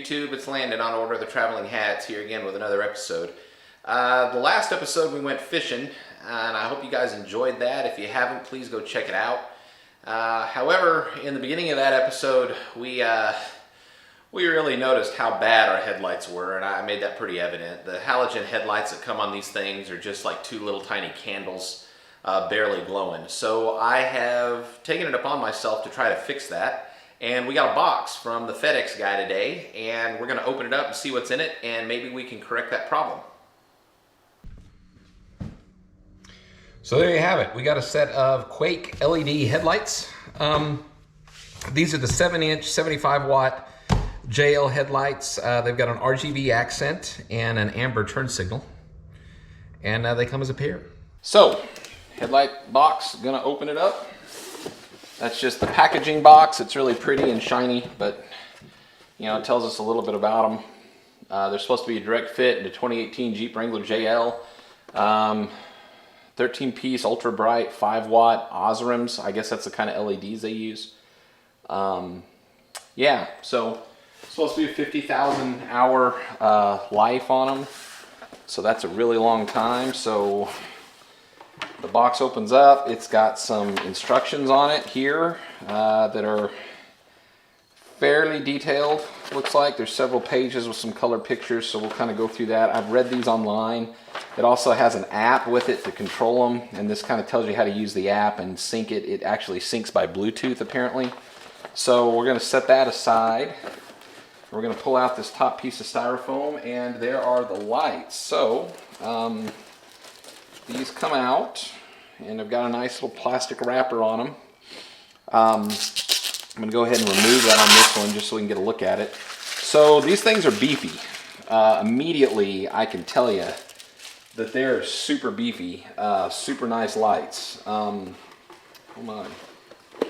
YouTube, it's Landon on Order of the Traveling Hats here again with another episode. The last episode we went fishing, and I hope you guys enjoyed that. If you haven't, please go check it out. However, in the beginning of that episode, we really noticed how bad our headlights were, and I made that pretty evident. The halogen headlights that come on these things are just like two little tiny candles, barely glowing. So I have taken it upon myself to try to fix that. And we got a box from the FedEx guy today, and we're going to open it up and see what's in it, and maybe we can correct that problem. So there you have it. We got a set of Quake LED headlights. These are the 7-inch, 75-watt JL headlights. They've got an RGB accent and an amber turn signal, and they come as a pair. So, headlight box, gonna open it up. That's just the packaging box. It's really pretty and shiny, but you know, it tells us a little bit about them. They're supposed to be a direct fit into 2018 Jeep Wrangler JL. 13-piece ultra bright 5-watt Osrams. I guess that's the kind of LEDs they use. Yeah, so it's supposed to be a 50,000 hour life on them. So that's a really long time. So the box opens up. It's got some instructions on it here that are fairly detailed. Looks like there's several pages with some color pictures, so we'll kind of go through that. I've read these online. It also has an app with it to control them, and this kind of tells you how to use the app and sync it. It actually syncs by Bluetooth apparently. So we're going to set that aside. We're going to pull out this top piece of styrofoam, and there are the lights. So these come out, and I've got a nice little plastic wrapper on them. I'm going to go ahead and remove that on this one just so we can get a look at it. So these things are beefy. Immediately I can tell you that they're super beefy, super nice lights. Hold on. I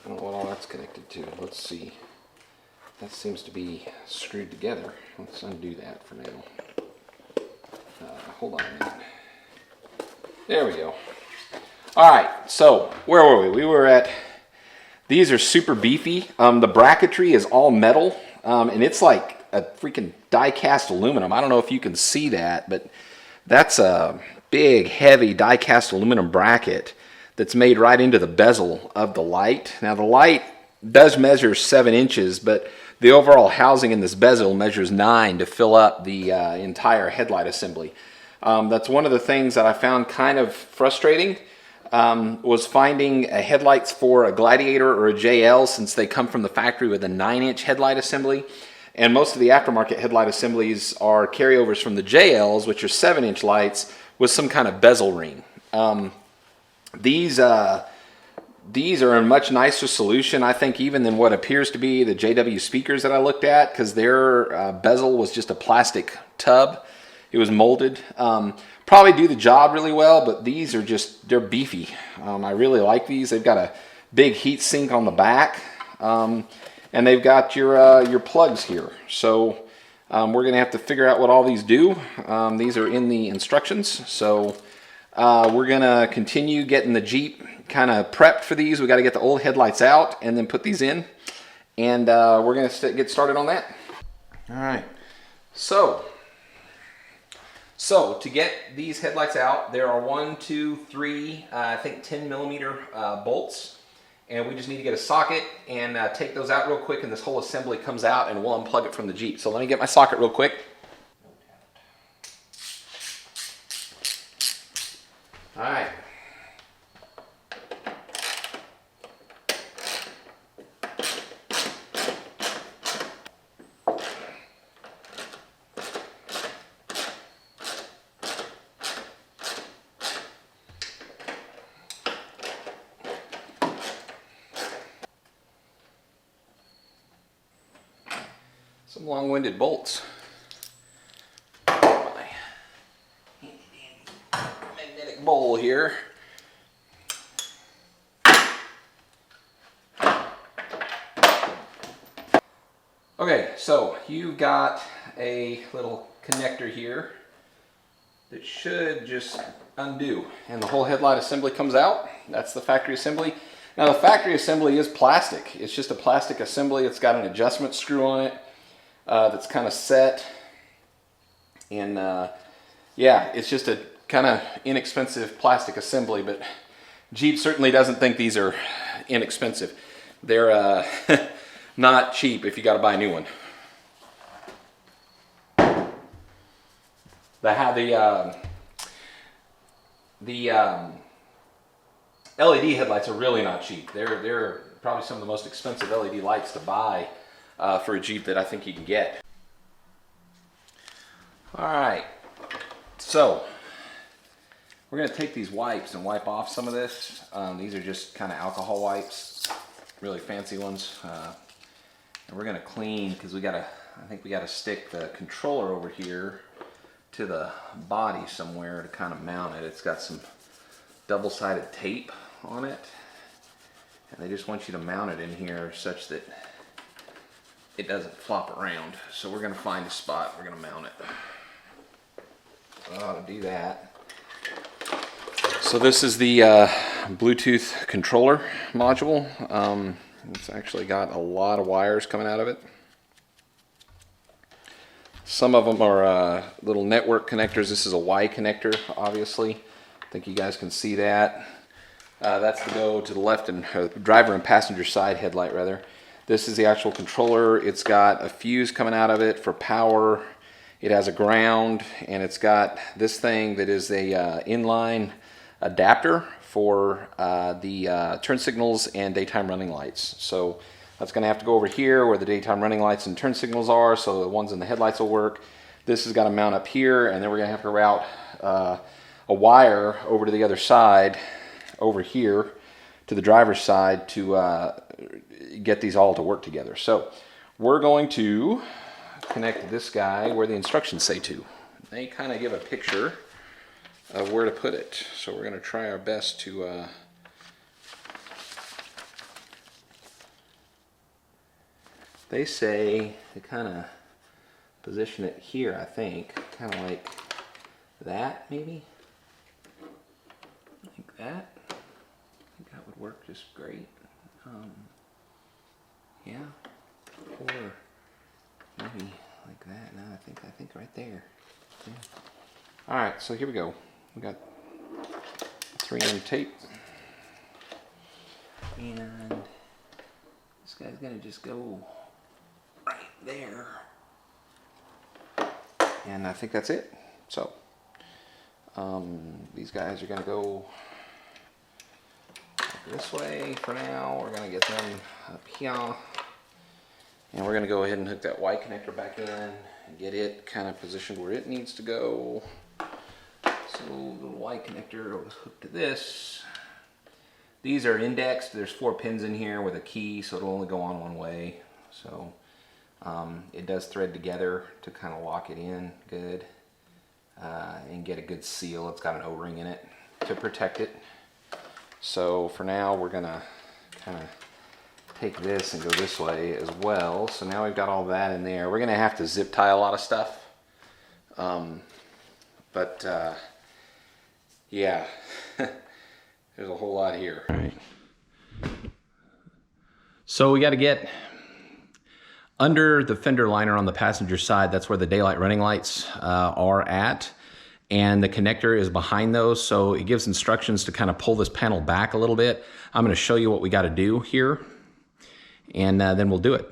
don't know what all that's connected to. Let's see. That seems to be screwed together. Let's undo that for now. Hold on a minute. There we go. All right, so where were we? We were at, these are super beefy. The bracketry is all metal, and it's like a freaking die-cast aluminum. I don't know if you can see that, but that's a big, heavy die-cast aluminum bracket that's made right into the bezel of the light. Now, the light does measure 7 inches, but the overall housing in this bezel measures 9 to fill up the entire headlight assembly. That's one of the things that I found kind of frustrating, was finding headlights for a Gladiator or a JL, since they come from the factory with a 9-inch headlight assembly. And most of the aftermarket headlight assemblies are carryovers from the JLs, which are 7-inch lights with some kind of bezel ring. These are a much nicer solution, I think, even than what appears to be the JW speakers that I looked at, because their bezel was just a plastic tub. It was molded. Probably do the job really well, but these are just, they're beefy. I really like these. They've got a big heat sink on the back, and they've got your plugs here. So we're going to have to figure out what all these do. These are in the instructions. So we're going to continue getting the Jeep kind of prepped for these. We got to get the old headlights out and then put these in, and we're going to get started on that. All right. So to get these headlights out, there are 1, 2, 3, I think 10 millimeter bolts, and we just need to get a socket and take those out real quick, and this whole assembly comes out and we'll unplug it from the Jeep. So let me get my socket real quick. All right. Some long-winded bolts. My magnetic bowl here. Okay, so you've got a little connector here that should just undo, and the whole headlight assembly comes out. That's the factory assembly. Now the factory assembly is plastic. It's just a plastic assembly. It's got an adjustment screw on it. that's kind of set. And yeah, it's just a kind of inexpensive plastic assembly, but Jeep certainly doesn't think these are inexpensive. They're not cheap if you got to buy a new one. The LED headlights are really not cheap. They're probably some of the most expensive LED lights to buy for a Jeep that I think you can get. All right, so we're going to take these wipes and wipe off some of this. These are just kind of alcohol wipes, really fancy ones. And we're going to clean, because I think we got to stick the controller over here to the body somewhere to kind of mount it. It's got some double-sided tape on it, and they just want you to mount it in here such that it doesn't flop around. So we're going to find a spot, we're going to mount it. So to do that, so this is the Bluetooth controller module. It's actually got a lot of wires coming out of it. Some of them are little network connectors. This is a Y connector, obviously. I think you guys can see that. That's to go to the left and driver and passenger side headlight, rather. This is the actual controller. It's got a fuse coming out of it for power. It has a ground, and it's got this thing that is a inline adapter for the turn signals and daytime running lights. So that's going to have to go over here where the daytime running lights and turn signals are, so the ones in the headlights will work. This has got to mount up here, and then we're going to have to route a wire over to the other side, over here to the driver's side, to get these all to work together. So we're going to connect this guy where the instructions say to. They kind of give a picture of where to put it. So we're going to try our best to they say to kind of position it here, I think, kind of like that, maybe, like that. I think that would work just great. Yeah, or maybe like that. No, I think right there. Yeah. All right, so here we go. We got 3M tape, and this guy's gonna just go right there, and I think that's it. So these guys are gonna go this way for now. We're gonna get them up here, and we're gonna go ahead and hook that Y connector back in and get it kind of positioned where it needs to go. So the Y connector was hooked to this. These are indexed. There's 4 pins in here with a key, so it'll only go on one way. So it does thread together to kind of lock it in good and get a good seal. It's got an O-ring in it to protect it. So for now, we're gonna kind of take this and go this way as well. So now we've got all that in there. We're gonna have to zip tie a lot of stuff. Yeah, there's a whole lot here. All right. So we got to get under the fender liner on the passenger side. That's where the daylight running lights are at. And the connector is behind those. So it gives instructions to kind of pull this panel back a little bit. I'm going to show you what we got to do here. And then we'll do it.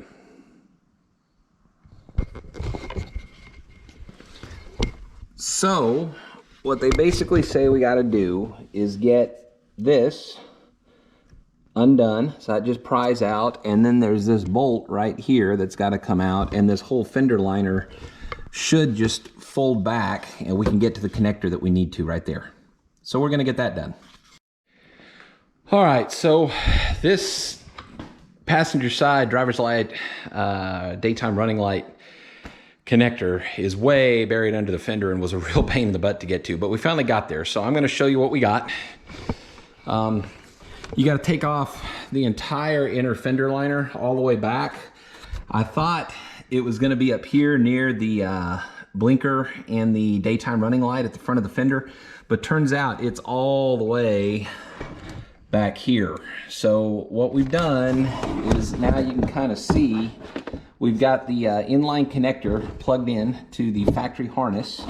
So what they basically say we got to do is get this undone, so that just pries out, and then there's this bolt right here that's got to come out, and this whole fender liner should just fold back, and we can get to the connector that we need to right there. So we're going to get that done. All right, so this passenger side driver's light, daytime running light connector is way buried under the fender and was a real pain in the butt to get to, but we finally got there. So I'm going to show you what we got. You got to take off the entire inner fender liner all the way back. I thought it was going to be up here near the blinker and the daytime running light at the front of the fender, but turns out it's all the way back here. So what we've done is, now you can kind of see we've got the inline connector plugged in to the factory harness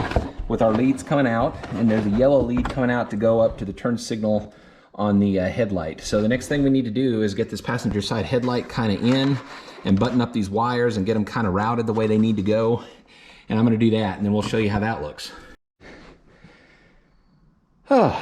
with our leads coming out, and there's a yellow lead coming out to go up to the turn signal on the headlight. So the next thing we need to do is get this passenger side headlight kind of in and button up these wires and get them kind of routed the way they need to go. And I'm going to do that, and then we'll show you how that looks. All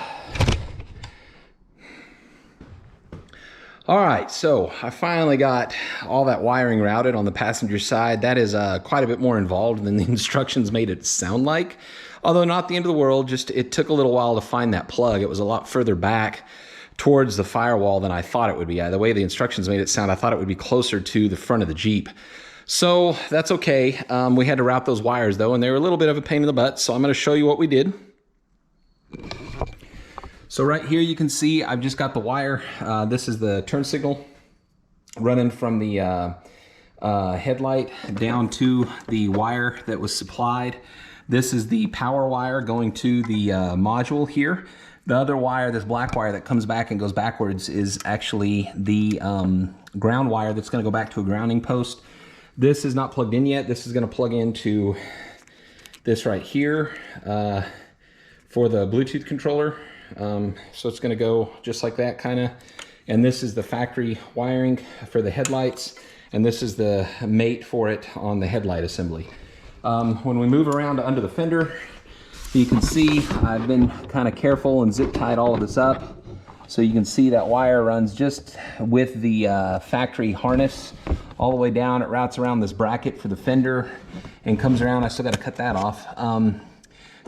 right, so I finally got all that wiring routed on the passenger side. That is quite a bit more involved than the instructions made it sound like. Although not the end of the world, just it took a little while to find that plug. It was a lot further back towards the firewall than I thought it would be. The way the instructions made it sound, I thought it would be closer to the front of the Jeep. So that's okay. We had to route those wires though, and they were a little bit of a pain in the butt. So I'm gonna show you what we did. So right here you can see I've just got the wire. This is the turn signal running from the headlight down to the wire that was supplied. This is the power wire going to the module here. The other wire, this black wire that comes back and goes backwards, is actually the ground wire that's going to go back to a grounding post. This is not plugged in yet. This is going to plug into this right here for the Bluetooth controller. So it's going to go just like that kind of, and this is the factory wiring for the headlights, and this is the mate for it on the headlight assembly. When we move around under the fender, you can see I've been kind of careful and zip tied all of this up, so you can see that wire runs just with the factory harness all the way down. It routes around this bracket for the fender and comes around. I still got to cut that off.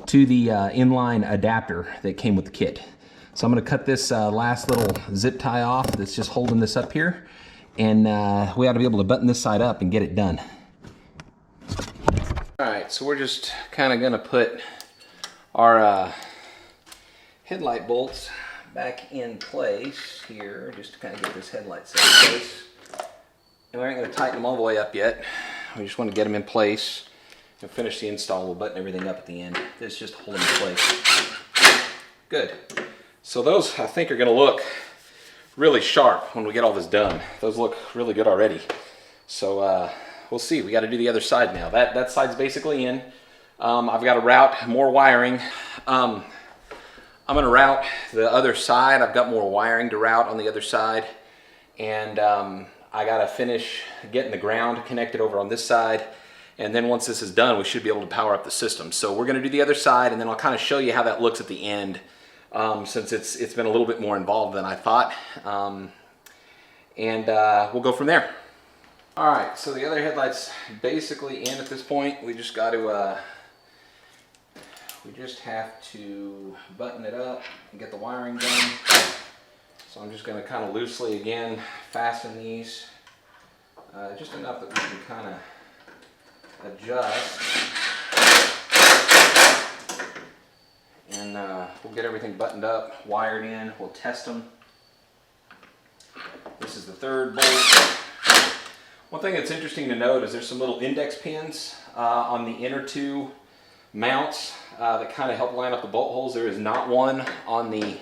To the inline adapter that came with the kit. So I'm going to cut this last little zip tie off that's just holding this up here, and we ought to be able to button this side up and get it done. Alright, so we're just kind of going to put our headlight bolts back in place here, just to kind of get this headlight set in place. And we aren't going to tighten them all the way up yet. We just want to get them in place. And finish the install. We'll button everything up at the end. This just hold them in place. Good. So those, I think, are going to look really sharp when we get all this done. Those look really good already. So we'll see. We got to do the other side now. That side's basically in. I've got to route more wiring. I'm going to route the other side. I've got more wiring to route on the other side. And I got to finish getting the ground connected over on this side. And then once this is done, we should be able to power up the system. So we're going to do the other side, and then I'll kind of show you how that looks at the end, since it's been a little bit more involved than I thought. We'll go from there. All right, so the other headlight's basically in at this point. We just got to, we just have to button it up and get the wiring done. So I'm just going to kind of loosely again fasten these, just enough that we can kind of adjust, and we'll get everything buttoned up, wired in. We'll test them. This is the third bolt. One thing that's interesting to note is there's some little index pins on the inner two mounts that kind of help line up the bolt holes. There is not one on the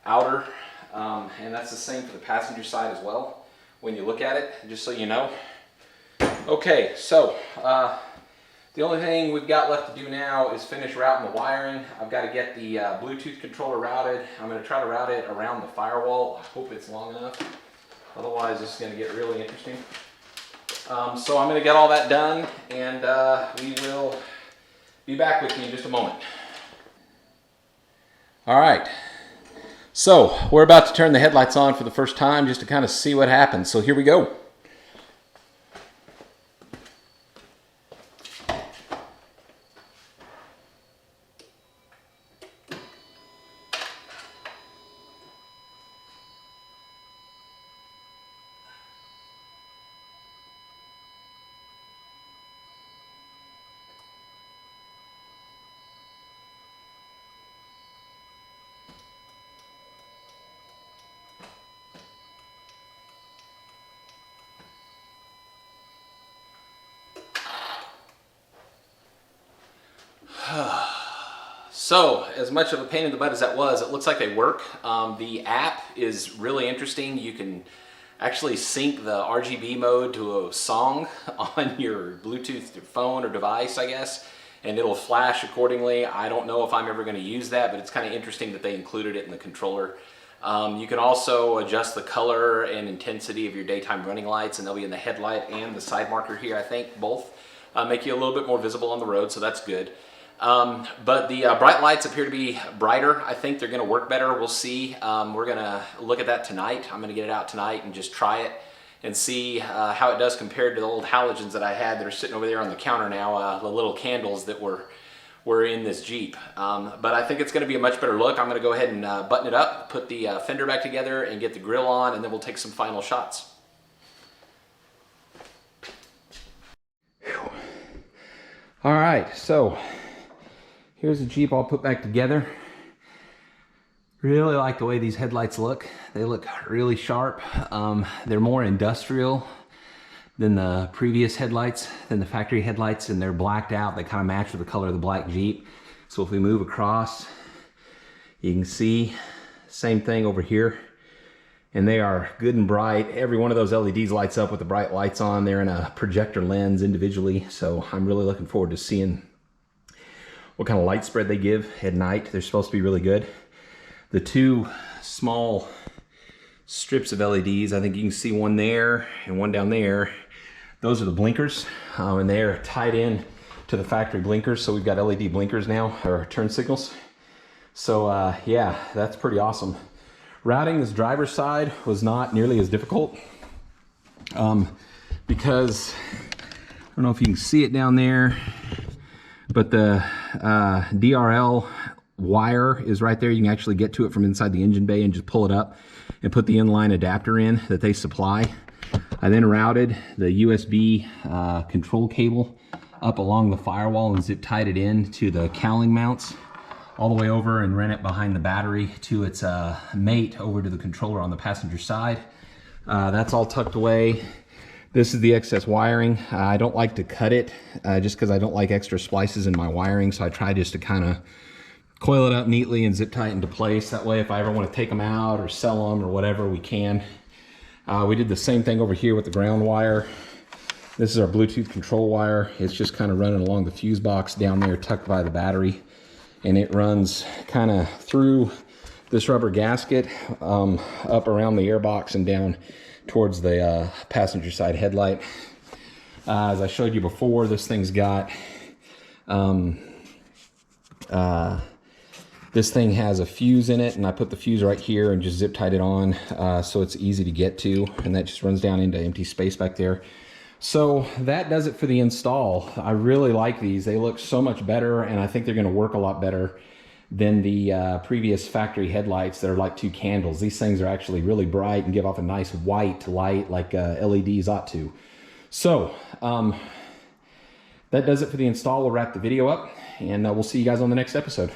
outer, and that's the same for the passenger side as well when you look at it, just so you know. Okay, so the only thing we've got left to do now is finish routing the wiring. I've got to get the Bluetooth controller routed. I'm going to try to route it around the firewall. I hope it's long enough. Otherwise, this is going to get really interesting. So I'm going to get all that done, and we will be back with you in just a moment. All right. So we're about to turn the headlights on for the first time just to kind of see what happens. So here we go. So, as much of a pain in the butt as that was, it looks like they work. The app is really interesting. You can actually sync the RGB mode to a song on your Bluetooth phone or device, I guess, and it'll flash accordingly. I don't know if I'm ever going to use that, but it's kind of interesting that they included it in the controller. You can also adjust the color and intensity of your daytime running lights, and they'll be in the headlight and the side marker here, I think, both. Make you a little bit more visible on the road, so that's good. But the bright lights appear to be brighter. I think they're going to work better. We'll see. We're going to look at that tonight. I'm going to get it out tonight and just try it and see how it does compared to the old halogens that I had that are sitting over there on the counter now, the little candles that were in this Jeep. But I think it's going to be a much better look. I'm going to go ahead and button it up, put the fender back together, and get the grill on, and then we'll take some final shots. Whew. All right, so here's the Jeep all put back together. Really like the way these headlights look. They look really sharp. They're more industrial than the previous headlights, than the factory headlights, and they're blacked out. They kind of match with the color of the black Jeep. So if we move across, you can see same thing over here. And they are good and bright. Every one of those LEDs lights up with the bright lights on. They're in a projector lens individually. So I'm really looking forward to seeing what kind of light spread they give at night. They're supposed to be really good. The two small strips of LEDs, I think you can see one there and one down there. Those are the blinkers, and they're tied in to the factory blinkers. So we've got LED blinkers now, or turn signals. So yeah, that's pretty awesome. Routing this driver's side was not nearly as difficult because I don't know if you can see it down there, but the DRL wire is right there. You can actually get to it from inside the engine bay and just pull it up and put the inline adapter in that they supply. I then routed the USB control cable up along the firewall and zip tied it in to the cowling mounts all the way over and ran it behind the battery to its mate over to the controller on the passenger side. That's all tucked away. This is the excess wiring. I don't like to cut it just because I don't like extra splices in my wiring, so I try just to kind of coil it up neatly and zip tie it into place. That way if I ever want to take them out or sell them or whatever, we can. We did the same thing over here with the ground wire. This is our Bluetooth control wire. It's just kind of running along the fuse box down there tucked by the battery. And it runs kind of through this rubber gasket up around the airbox and down towards the passenger side headlight. As I showed you before, this thing's got this thing has a fuse in it, and I put the fuse right here and just zip tied it on so it's easy to get to, and that just runs down into empty space back there. So that does it for the install. I really like these. They look so much better, and I think they're going to work a lot better than the previous factory headlights that are like two candles. These things are actually really bright and give off a nice white light like LEDs ought to. So that does it for the install. We'll wrap the video up, and we'll see you guys on the next episode.